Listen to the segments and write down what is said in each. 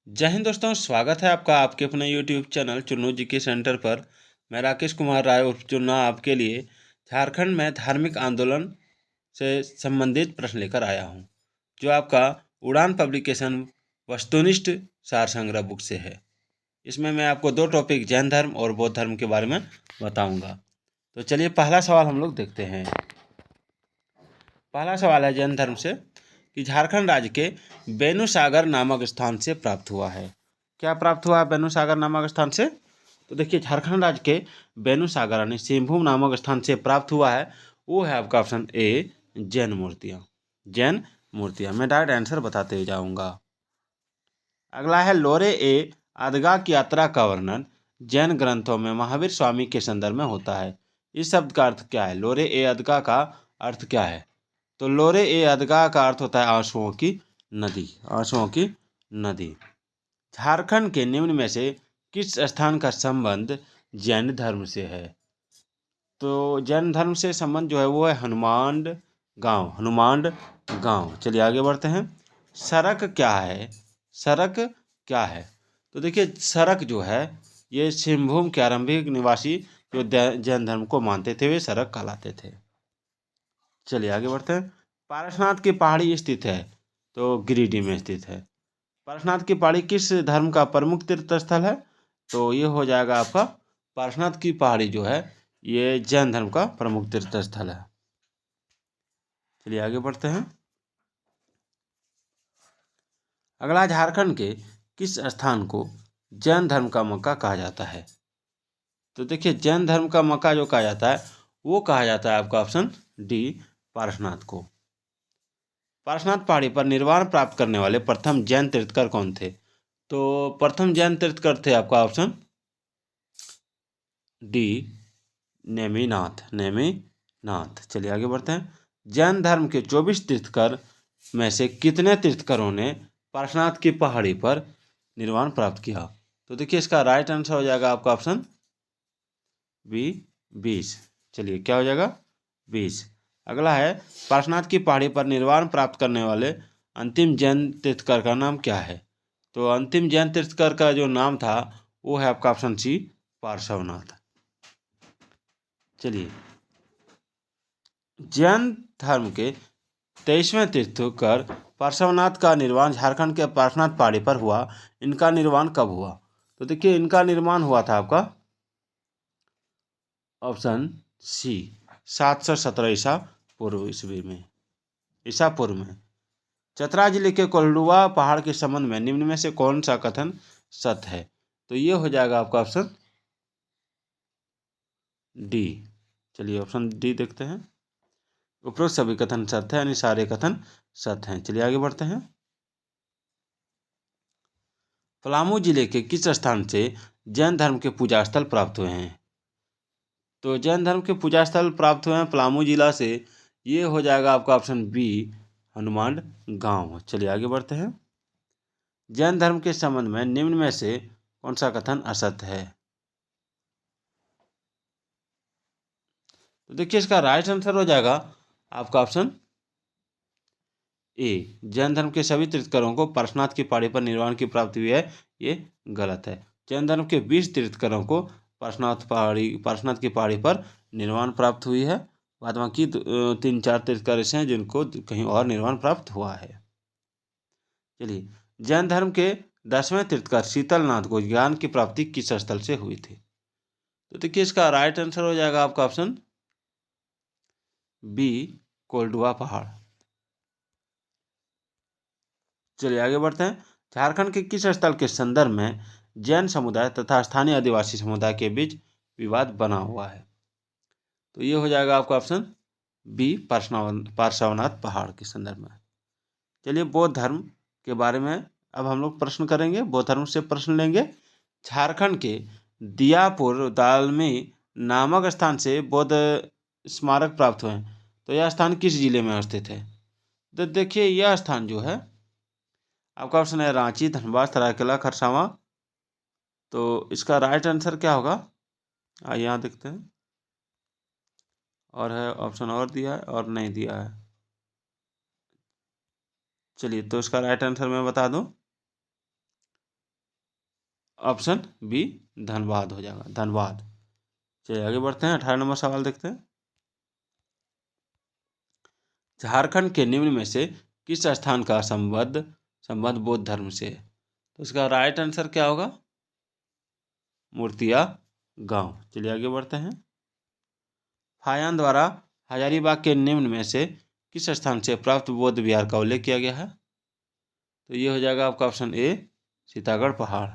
जय हिंद दोस्तों, स्वागत है आपका आपके अपने यूट्यूब चैनल चुन्नू जी के सेंटर पर। मैं राकेश कुमार राय उर्फ चुन्ना आपके लिए झारखंड में धार्मिक आंदोलन से संबंधित प्रश्न लेकर आया हूं, जो आपका उड़ान पब्लिकेशन वस्तुनिष्ठ सार संग्रह बुक से है। इसमें मैं आपको दो टॉपिक जैन धर्म और बौद्ध धर्म के बारे में बताऊँगा। तो चलिए पहला सवाल हम लोग देखते हैं। पहला सवाल है जैन धर्म से कि झारखंड राज्य के बेनुसागर नामक स्थान से प्राप्त हुआ है। क्या प्राप्त हुआ है बेनुसागर नामक स्थान से? तो देखिए, झारखंड राज्य के बेनुसागर यानी सिंहभूम नामक स्थान से प्राप्त हुआ है, वो है आपका ऑप्शन ए जैन मूर्तियाँ। जैन मूर्तियाँ। मैं डायरेक्ट आंसर बताते जाऊँगा। अगला है लोरे ए अदगा की यात्रा का वर्णन जैन ग्रंथों में महावीर स्वामी के संदर्भ में होता है। इस शब्द का अर्थ क्या है? लोरे ए अदगा का अर्थ क्या है? तो लोरे ए अदगा का अर्थ होता है आंसुओं की नदी। आंसुओं की नदी। झारखंड के निम्न में से किस स्थान का संबंध जैन धर्म से है? तो जैन धर्म से संबंध जो है वो है हनुमान गांव। हनुमान गांव। चलिए आगे बढ़ते हैं। सरक क्या है? सरक क्या है? तो देखिए, सरक जो है ये सिंहभूम के आरंभिक निवासी जो जैन धर्म को मानते थे वे सरक कहलाते थे। चलिए आगे बढ़ते हैं। पारसनाथ की पहाड़ी स्थित है, तो गिरिडीह में स्थित है। पारसनाथ की पहाड़ी किस धर्म का प्रमुख तीर्थ स्थल है? तो ये हो जाएगा आपका पारसनाथ की पहाड़ी जो है ये जैन धर्म का प्रमुख तीर्थ स्थल है। चलिए आगे बढ़ते हैं। अगला, झारखंड के किस स्थान को जैन धर्म का मक्का कहा जाता है? तो देखिए, जैन धर्म का मक्का जो कहा जाता है वो कहा जाता है आपका ऑप्शन डी पारसनाथ को। पारसनाथ पहाड़ी पर निर्वाण प्राप्त करने वाले प्रथम जैन तीर्थकर कौन थे? तो प्रथम जैन तीर्थकर थे आपका ऑप्शन डी नेमिनाथ। नेमिनाथ। चलिए आगे बढ़ते हैं। जैन धर्म के 24 तीर्थकर में से कितने तीर्थकरों ने पार्श्वनाथ की पहाड़ी पर निर्वाण प्राप्त किया? तो देखिए, इसका राइट आंसर हो जाएगा आपका ऑप्शन बी 20। चलिए क्या हो जाएगा? 20। अगला है, पार्श्वनाथ की पहाड़ी पर निर्वाण प्राप्त करने वाले अंतिम जैन तीर्थकर का नाम क्या है? तो अंतिम जैन तीर्थकर का जो नाम था वो है आपका ऑप्शन सी पार्श्वनाथ। चलिए, जैन धर्म के 23वें तीर्थंकर पार्श्वनाथ का निर्माण झारखंड के पार्श्वनाथ पहाड़ी पर हुआ। इनका निर्माण कब हुआ? तो देखिए, इनका निर्माण हुआ था आपका ऑप्शन सी 717 ईसा पूर्व ईस्वी में। ईसा पूर्व में। चतरा जिले के कोल्डुआ पहाड़ के संबंध में निम्न में से कौन सा कथन सत्य है? तो ये हो जाएगा आपका ऑप्शन डी। चलिए ऑप्शन डी देखते हैं। उपरोक्त सभी कथन सत्य है, यानी सारे कथन सत्य हैं। चलिए आगे बढ़ते हैं। पलामू जिले के किस स्थान से जैन धर्म के पूजा स्थल प्राप्त हुए हैं? तो जैन धर्म के पूजा स्थल प्राप्त हुए हैं पलामू जिला से। ये हो जाएगा आपका ऑप्शन बी हनुमान गांव। चलिए आगे बढ़ते हैं। जैन धर्म के संबंध में निम्न में से कौन सा कथन असत्य है? तो देखिए, इसका राइट आंसर हो जाएगा आपका ऑप्शन ए। जैन धर्म के सभी तीर्थकरों को पार्श्वनाथ की पहाड़ी पर निर्वाण की प्राप्ति हुई है, ये गलत है। जैन धर्म के 20 तीर्थकरों को पार्श्वनाथ की पहाड़ी पर निर्वाण प्राप्त हुई है। बाद बाकी 3-4 तीर्थकर ऐसे हैं जिनको कहीं और निर्वाण प्राप्त हुआ है। चलिए, जैन धर्म के 10वें तीर्थकर शीतलनाथ को ज्ञान की प्राप्ति किस स्थल से हुई थी? तो देखिए, इसका राइट आंसर हो जाएगा आपका ऑप्शन बी कोल्डुआ पहाड़। चलिए आगे बढ़ते हैं। झारखंड के किस स्थल के संदर्भ में जैन समुदाय तथा स्थानीय आदिवासी समुदाय के बीच विवाद बना हुआ है? तो ये हो जाएगा आपका ऑप्शन बी पार्श्वनाथ पहाड़ के संदर्भ में। चलिए, बौद्ध धर्म के बारे में अब हम लोग प्रश्न करेंगे। बौद्ध धर्म से प्रश्न लेंगे। झारखंड के दियापुर दालमी नामक स्थान से बौद्ध स्मारक प्राप्त हुए हैं। तो यह स्थान किस जिले में स्थित है? तो देखिए, यह स्थान जो है आपका ऑप्शन है रांची, धनबाद, सरायकेला, खरसावां। तो इसका राइट आंसर क्या होगा? आइए यहाँ देखते हैं। और है ऑप्शन और दिया है और नहीं दिया है। चलिए, तो इसका राइट आंसर मैं बता दूं। ऑप्शन बी धनबाद हो जाएगा, धनबाद। चलिए आगे बढ़ते हैं, 18 नंबर सवाल देखते हैं। झारखंड के निम्न में से किस स्थान का संबंध बौद्ध धर्म से है? तो इसका राइट आंसर क्या होगा? मूर्तिया गांव। चलिए आगे बढ़ते हैं। फायान द्वारा हजारीबाग के निम्न में से किस स्थान से प्राप्त बौद्ध विहार का उल्लेख किया गया है? तो ये हो जाएगा आपका ऑप्शन ए सीतागढ़ पहाड़।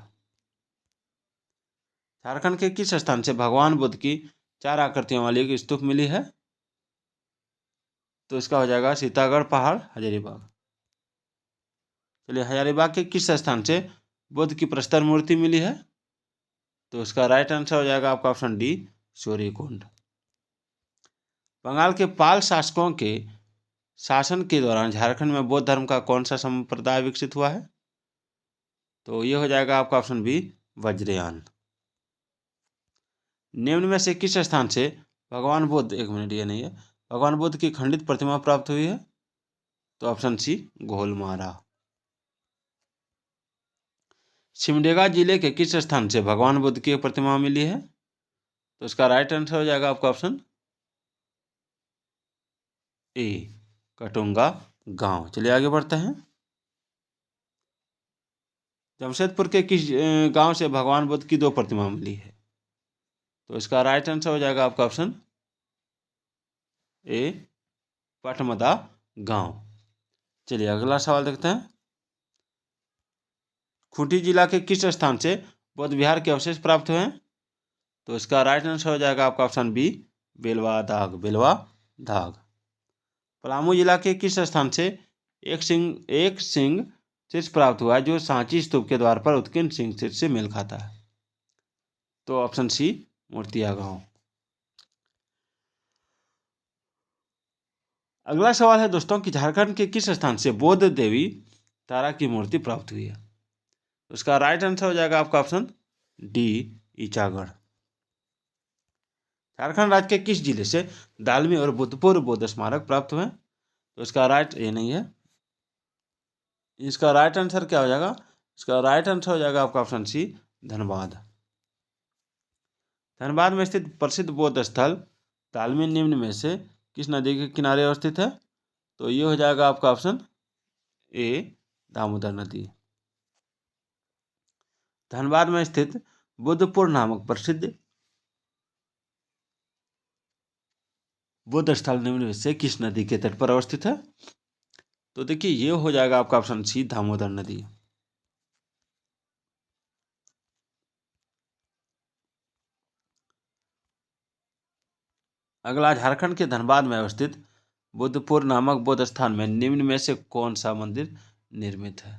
झारखंड के किस स्थान से भगवान बुद्ध की 4 आकृतियों वाली एक स्तूप मिली है? तो इसका हो जाएगा सीतागढ़ पहाड़ हजारीबाग। चलिए हजारीबाग के किस स्थान से बुद्ध की प्रस्तर मूर्ति मिली है? तो इसका राइट आंसर हो जाएगा आपका ऑप्शन डी सूर्यकुंड। बंगाल के पाल शासकों के शासन के दौरान झारखंड में बौद्ध धर्म का कौन सा संप्रदाय विकसित हुआ है? तो ये हो जाएगा आपका ऑप्शन बी वज्रयान। निम्न में से किस स्थान से भगवान बुद्ध, एक मिनट ये नहीं है, भगवान बुद्ध की खंडित प्रतिमा प्राप्त हुई है? तो ऑप्शन सी गोलमारा। सिमडेगा जिले के किस स्थान से भगवान बुद्ध की प्रतिमा मिली है? तो इसका राइट आंसर हो जाएगा आपका ऑप्शन ए कटुंगा गांव। चलिए आगे बढ़ते हैं। जमशेदपुर के किस गांव से भगवान बुद्ध की 2 प्रतिमा मिली है? तो इसका राइट आंसर हो जाएगा आपका ऑप्शन ए पटमदा गांव। चलिए अगला सवाल देखते हैं। खूंटी जिला के किस स्थान से बौद्ध विहार के अवशेष प्राप्त हुए हैं? तो इसका राइट आंसर हो जाएगा आपका ऑप्शन बी बेलवा दाग। पलामू जिला के किस स्थान से एक सिंह शीर्ष प्राप्त हुआ है जो सांची स्तूप के द्वार पर उत्कीर्ण सिंह शीर्ष से मेल खाता है? तो ऑप्शन सी मूर्तिया गांव। अगला सवाल है दोस्तों कि झारखंड के किस स्थान से बौद्ध देवी तारा की मूर्ति प्राप्त हुई है? उसका राइट आंसर हो जाएगा आपका ऑप्शन डी ईचागढ़। झारखंड राज्य के किस जिले से दालमी और बुद्धपूर्व बौद्ध स्मारक प्राप्त हुए? तो इसका राइट ये नहीं है, इसका राइट आंसर क्या हो जाएगा? इसका राइट आंसर हो जाएगा आपका ऑप्शन सी धनबाद। धनबाद में स्थित प्रसिद्ध बौद्ध स्थल दालमी निम्न में से किस नदी के किनारे अवस्थित है? तो ये हो जाएगा आपका ऑप्शन ए दामोदर नदी। धनबाद में स्थित बुद्धपुर नामक प्रसिद्ध बुद्ध स्थल निम्न में से किस नदी के तट पर अवस्थित है? तो देखिए ये हो जाएगा आपका ऑप्शन सी दामोदर नदी। अगला, झारखंड के धनबाद में अवस्थित बुद्धपुर नामक बौद्ध स्थान में निम्न में से कौन सा मंदिर निर्मित है?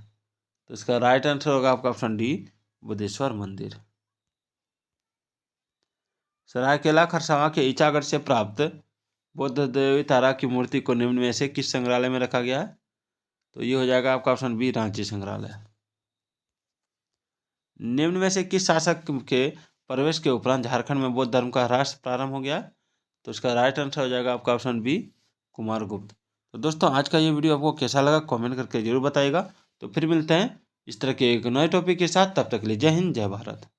तो इसका राइट आंसर होगा आपका ऑप्शन डी बुद्धेश्वर मंदिर। सरायकेला खरसावां के ईचागढ़ से प्राप्त बौद्ध देवी तारा की मूर्ति को निम्न में से किस संग्रहालय में रखा गया है? तो ये हो जाएगा आपका ऑप्शन बी रांची संग्रहालय। निम्न में से किस शासक के प्रवेश के उपरांत झारखंड में बौद्ध धर्म का ह्रास प्रारंभ हो गया? तो इसका राइट आंसर हो जाएगा आपका ऑप्शन बी कुमारगुप्त। तो दोस्तों आज का ये वीडियो आपको कैसा लगा कमेंट करके जरूर बताइएगा। तो फिर मिलते हैं इस तरह के एक नए टॉपिक के साथ, तब तक के लिए जय हिंद जय भारत।